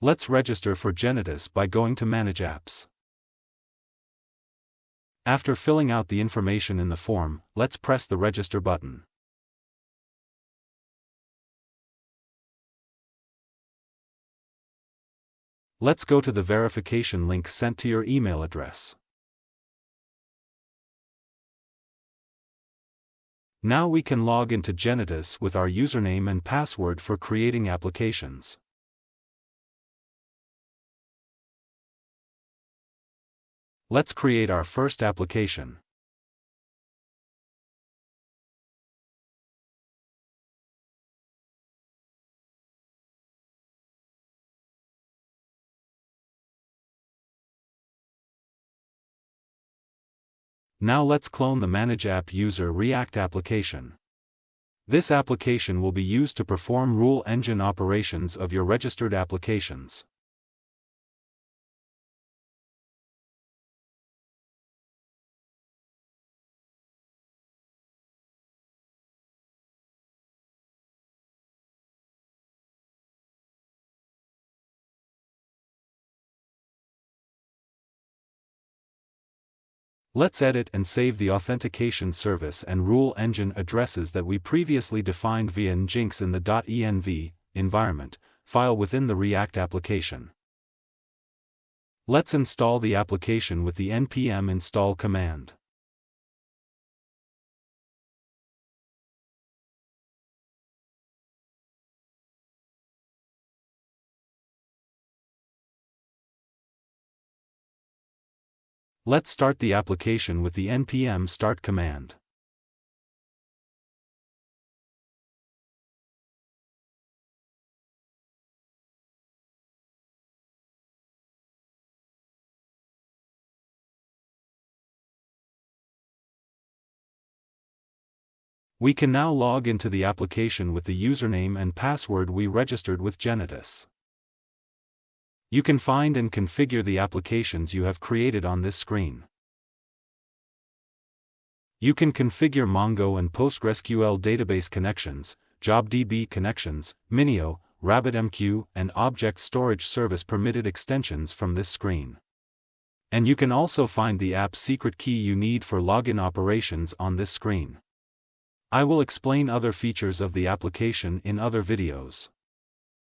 Let's register for Genetous by going to Manage Apps. After filling out the information in the form, let's press the Register button. Let's go to the verification link sent to your email address. Now we can log into Genetous with our username and password for creating applications. Let's create our first application. Now let's clone the Manage App User React application. This application will be used to perform rule engine operations of your registered applications. Let's edit and save the authentication service and rule engine addresses that we previously defined via Nginx in the .env environment file within the React application. Let's install the application with the npm install command. Let's start the application with the npm start command. We can now log into the application with the username and password we registered with Genetous. You can find and configure the applications you have created on this screen. You can configure Mongo and PostgreSQL database connections, JobDB connections, Minio, RabbitMQ, and Object Storage Service permitted extensions from this screen. And you can also find the app secret key you need for login operations on this screen. I will explain other features of the application in other videos.